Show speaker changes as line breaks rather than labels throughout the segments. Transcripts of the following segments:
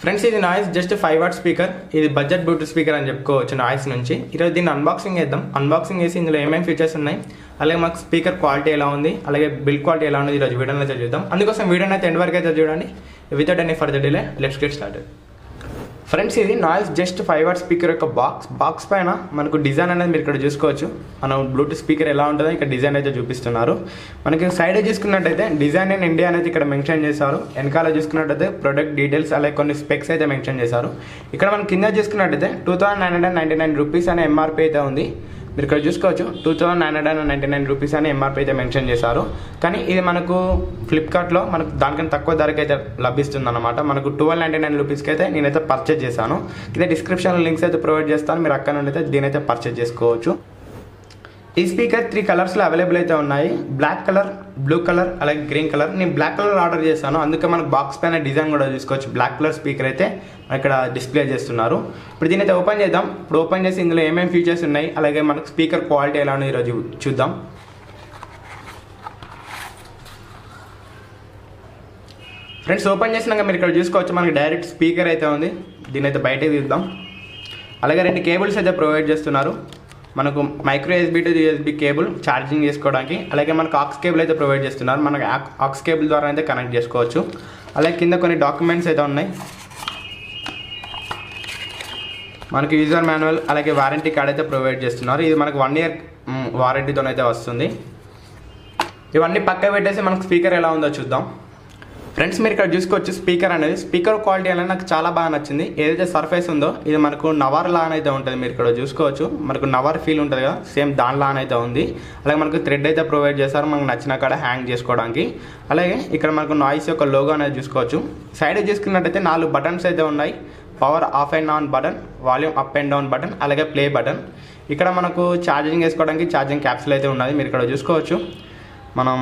Friends ఇది noise just 5 what speaker. ఇది budget Bluetooth speaker అని చెప్పుకోవచ్చు నాయిస్ నుంచి. ఈరోజు దీన్ని అన్బాక్సింగ్ చేద్దాం. అన్బాక్సింగ్ చేసి ఇందులో ఏమేమి ఫీచర్స్ ఉన్నాయి, అలాగే మాకు స్పీకర్ క్వాలిటీ ఎలా ఉంది, అలాగే బిల్డ్ క్వాలిటీ ఎలా ఉంది ఈరోజు వీడియోలో అయితే చూద్దాం. అందుకోసం వీడియోని అయితే ఎండ్ వరకు అయితే చూడండి. Without any further delay let's get started. Friends ఇది నాయిస్ జస్ట్ 5 వాట్ స్పీకర్ యొక్క బాక్స్ పైన మనకు డిజైన్ అనేది మీరు ఇక్కడ చూసుకోవచ్చు. మనం బ్లూటూత్ స్పీకర్ ఎలా ఉంటుందో ఇక్కడ డిజైన్ అయితే చూపిస్తున్నారు. మనకి సైడ్ చూసుకున్నట్టయితే డిజైన్ ఇన్ ఇండియా అనేది ఇక్కడ మెన్షన్ చేశారు. వెనకాల చూసుకున్నట్టయితే ప్రొడక్ట్ డీటెయిల్స్ అలాగే కొన్ని స్పెక్స్ అయితే మెన్షన్ చేశారు. ఇక్కడ మనం కింద చూసుకున్నట్టయితే 2999 రూపీస్ అనే ఎంఆర్పీ అయితే ఉంది. మీరు ఇక్కడ చూసుకోవచ్చు 2999 రూపీస్ అని ఎంఆర్పీ అయితే మెన్షన్ చేశారు. కానీ ఇది మనకు ఫ్లిప్కార్ట్లో మనకు దానికన్నా తక్కువ ధరకి అయితే లభిస్తుంది అనమాట. మనకు 1299 రూపీస్కి అయితే నేనైతే పర్చేజ్ చేశాను. ఇదే డిస్క్రిప్షన్లో లింక్స్ అయితే ప్రొవైడ్ చేస్తాను. మీరు అక్కడ నుండి అయితే దీని అయితే పర్చేజ్ చేసుకోవచ్చు. ఈ స్పీకర్ 3 కలర్స్లో అవైలబుల్ అయితే ఉన్నాయి. బ్లాక్ కలర్, బ్లూ కలర్, అలాగే గ్రీన్ కలర్. నేను బ్లాక్ కలర్ ఆర్డర్ చేశాను, అందుకే మనకు బాక్స్ పైన డిజైన్ కూడా చూసుకోవచ్చు. బ్లాక్ కలర్ స్పీకర్ అయితే ఇక్కడ డిస్ప్లే చేస్తున్నారు. ఇప్పుడు దీని అయితే ఓపెన్ చేద్దాం. ఇప్పుడు ఓపెన్ చేసి ఇందులో ఏమేమి ఫీచర్స్ ఉన్నాయి, అలాగే మనకు స్పీకర్ క్వాలిటీ ఎలా ఉంది ఈరోజు చూద్దాం. ఫ్రెండ్స్ ఓపెన్ చేసినాక మీరు ఇక్కడ చూసుకోవచ్చు మనకి డైరెక్ట్ స్పీకర్ అయితే ఉంది. దీని అయితే బయటకు తీద్దాం. అలాగే 2 కేబుల్స్ అయితే ప్రొవైడ్ చేస్తున్నారు. మనకు micro USB to USB cable charging చేసుకోవడానికి, అలాగే మనకు ఆక్స్ కేబుల్ అయితే ప్రొవైడ్ చేస్తున్నారు. మనకు ఆక్స్ కేబుల్ ద్వారా అయితే కనెక్ట్ చేసుకోవచ్చు. అలాగే కింద కొన్ని డాక్యుమెంట్స్ అయితే ఉన్నాయి. మనకు యూజర్ మాన్యువల్ అలాగే వారంటీ కార్డ్ అయితే ప్రొవైడ్ చేస్తున్నారు. ఇది మనకు 1 ఇయర్ వారంటీతో అయితే వస్తుంది. ఇవన్నీ పక్క పెట్టేసి మనకు స్పీకర్ ఎలా ఉందో చూద్దాం. ఫ్రెండ్స్ మీరు ఇక్కడ చూసుకోవచ్చు స్పీకర్ క్వాలిటీ అనేది నాకు చాలా బాగా నచ్చింది. ఏదైతే సర్ఫేస్ ఉందో ఇది మనకు నవర్ లాన్ అయితే ఉంటుంది. మీరు ఇక్కడ చూసుకోవచ్చు మనకు నవర్ ఫీల్ ఉంటుంది కదా, సేమ్ దాని లాన్ అయితే ఉంది. అలాగే మనకు థ్రెడ్ అయితే ప్రొవైడ్ చేస్తారు మనకు నచ్చిన కాడ హ్యాంగ్ చేసుకోవడానికి. అలాగే ఇక్కడ మనకు నాయిస్ యొక్క లోగో అనేది చూసుకోవచ్చు. సైడ్ చూసుకున్నట్టయితే 4 బటన్స్ అయితే ఉన్నాయి. Power of and on button, volume up and down button, అలాగే ప్లే బటన్. ఇక్కడ మనకు ఛార్జింగ్ వేసుకోవడానికి ఛార్జింగ్ క్యాప్సూల్ అయితే ఉన్నది. మీరు ఇక్కడ చూసుకోవచ్చు మనం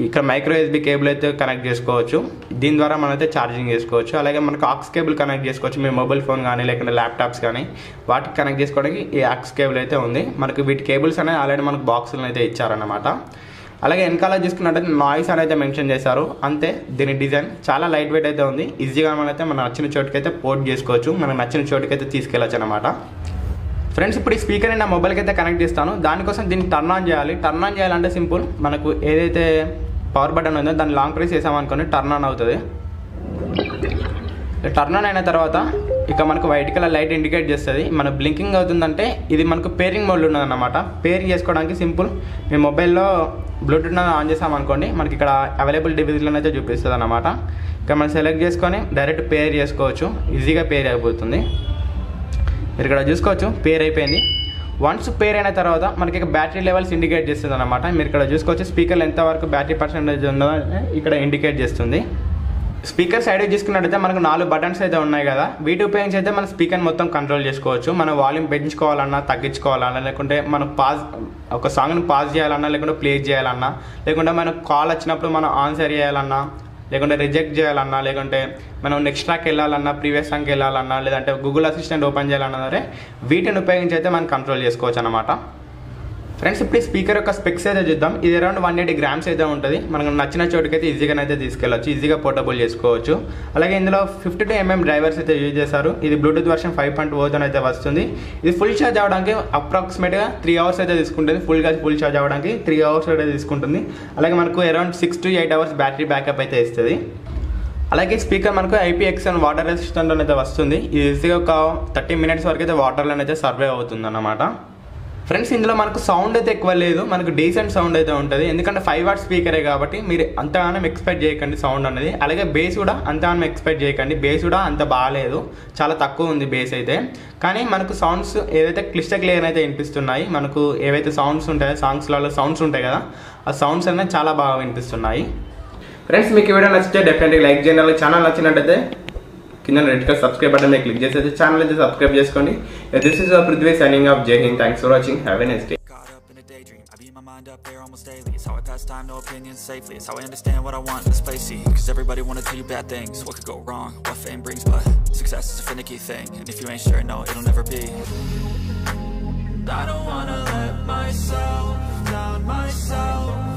ఇక్కడ మైక్రో USB కేబుల్ అయితే కనెక్ట్ చేసుకోవచ్చు. దీని ద్వారా మనం అయితే ఛార్జింగ్ చేసుకోవచ్చు. అలాగే మనకు ఆక్స్ కేబుల్ కనెక్ట్ చేసుకోవచ్చు. మీ మొబైల్ ఫోన్ కానీ లేకుంటే ల్యాప్టాప్స్ కానీ వాటికి కనెక్ట్ చేసుకోవడానికి ఈ ఆక్స్ కేబుల్ అయితే ఉంది. మనకు వీటి కేబుల్స్ అనేది ఆల్రెడీ మనకు బాక్సులను అయితే ఇచ్చారన్నమాట. అలాగే వెనకాల చూసుకున్నట్టయితే నాయిస్ అనేది మెన్షన్ చేశారు. అంతే దీని డిజైన్ చాలా లైట్ వెయిట్ అయితే ఉంది. ఈజీగా మనమైతే మన నచ్చిన చోటుకి అయితే పోర్ట్ చేసుకోవచ్చు, మనకు నచ్చిన చోటుకి అయితే తీసుకెళ్ళచ్చు అనమాట. ఫ్రెండ్స్ ఇప్పుడు ఈ స్పీకర్ని నా మొబైల్కి అయితే కనెక్ట్ చేస్తాను. దానికోసం దీన్ని టర్న్ ఆన్ చేయాలి. టర్న్ ఆన్ చేయాలంటే సింపుల్, మనకు ఏదైతే పవర్ బటన్ ఉందో దాన్ని లాంగ్ ప్రెస్ చేసామనుకోని టర్న్ ఆన్ అవుతుంది. టర్న్ ఆన్ అయిన తర్వాత ఇక మనకు వైట్ కలర్ లైట్ ఇండికేట్ చేస్తుంది. మన బ్లింకింగ్ అవుతుందంటే ఇది మనకు పేరింగ్ మోడ్లో ఉన్నదన్నమాట. పేరింగ్ చేసుకోవడానికి సింపుల్, మీ మొబైల్లో బ్లూటూత్ ఆన్ చేసామనుకోండి మనకి ఇక్కడ అవైలబుల్ డివైస్లను అయితే చూపిస్తుంది అన్నమాట. ఇక మనం సెలెక్ట్ చేసుకొని డైరెక్ట్ పేర్ చేసుకోవచ్చు. ఈజీగా పేర్ అయిపోతుంది. మీరు ఇక్కడ చూసుకోవచ్చు పేర్ అయిపోయింది. వన్స్ పేర్ అయిన తర్వాత మనకి బ్యాటరీ లెవెల్స్ ఇండికేట్ చేస్తుంది అనమాట. మీరు ఇక్కడ చూసుకోవచ్చు స్పీకర్లో ఎంతవరకు బ్యాటరీ పర్సెంటేజ్ ఉందో ఇక్కడ ఇండికేట్ చేస్తుంది. స్పీకర్ సైడ్ చూసుకున్నట్టయితే మనకు 4 బటన్స్ అయితే ఉన్నాయి కదా, వీటి ఉపయోగించి అయితే మన స్పీకర్ మొత్తం కంట్రోల్ చేసుకోవచ్చు. మన వాల్యూమ్ పెంచుకోవాలన్నా తగ్గించుకోవాలన్నా, లేకుంటే మనం ఒక సాంగ్ని పాజ్ చేయాలన్నా, లేకుంటే ప్లే చేయాలన్నా, లేకుంటే మనకు కాల్ వచ్చినప్పుడు మనం ఆన్సర్ చేయాలన్నా, లేకుంటే రిజెక్ట్ చేయాలన్నా, లేకుంటే మనం నెక్స్ట్ ట్రాక్ వెళ్ళాలన్నా, ప్రీవియస్ సాంగ్కి వెళ్ళాలన్నా, లేదంటే గూగుల్ అసిస్టెంట్ ఓపెన్ చేయాలన్నా సరే వీటిని ఉపయోగించి అయితే మనం కంట్రోల్ చేసుకోవచ్చు అనమాట. ఫ్రెండ్స్ ఇప్పుడు ఈ స్పీకర్ యొక్క స్పెక్స్ అయితే చూద్దాం. ఇది అరౌండ్ 180 గ్రామ్స్ అయితే ఉంటుంది. మనకు నచ్చిన చోటుకైతే ఈజీగా అయితే తీసుకెళ్ళచ్చు, ఈజీగా పోర్టబుల్ చేసుకోవచ్చు. అలాగే ఇందులో 52 mm డ్రైవర్స్ అయితే యూజ్ చేశారు. ఇది బ్లూటూత్ వర్షన్ 5.0 అయితే వస్తుంది. ఇది ఫుల్ ఛార్జ్ అవ్వడానికి అప్రాక్సిమేట్గా 3 అవర్స్ అయితే తీసుకుంటుంది. ఫుల్ ఛార్జ్ అవ్వడానికి 3 అవర్స్ అయితే తీసుకుంటుంది. అలాగే మనకు around 6 to 8 hours battery backup అయితే ఇస్తుంది. అలాగే స్పీకర్ మనకు IPX1 వాటర్ రెసిస్టెంట్ అయితే వస్తుంది. ఈజీగా ఒక 30 minutes వరకు అయితే వాటర్లోనైతే సర్వే అవుతుంది అన్నమాట. ఫ్రెండ్స్ ఇందులో మనకు సౌండ్ అయితే ఎక్కువ లేదు, మనకు డీసెంట్ సౌండ్ అయితే ఉంటుంది. ఎందుకంటే 5 వాట్ స్పీకరే కాబట్టి మీరు అంతగానం ఎక్స్పెక్ట్ చేయకండి సౌండ్ అనేది. అలాగే బేస్ కూడా అంతగానం ఎక్స్పెక్ట్ చేయకండి. బేస్ కూడా అంత బాగాలేదు, చాలా తక్కువ ఉంది బేస్ అయితే. కానీ మనకు సౌండ్స్ ఏదైతే క్లియర్ అయితే వినిపిస్తున్నాయి. మనకు ఏవైతే సౌండ్స్ ఉంటాయో సాంగ్స్లలో సౌండ్స్ ఉంటాయి కదా, ఆ సౌండ్స్ అనేది చాలా బాగా వినిపిస్తున్నాయి. ఫ్రెండ్స్ మీకు ఈ వీడియో నచ్చితే డెఫినెట్గా లైక్ చేయండి. అలాగే ఛానల్ నచ్చినట్టయితే కింద రెడ్ కలర్ సబ్స్క్రైబ్ బటన్ మీద క్లిక్ చేసి ఛానల్ అయితే సబ్స్క్రైబ్ చేసుకోండి. This is Prithvi signing off. Jai Hind. Thanks for watching. Have a nice day. Mind up there almost daily. It's how I pass time, no opinions safely. It's how I understand what I want in this place, see. Cause everybody wanna tell you bad things. What could go wrong, what fame brings. But success is a finicky thing, and if you ain't sure, no, it'll never be. I don't wanna let myself down myself.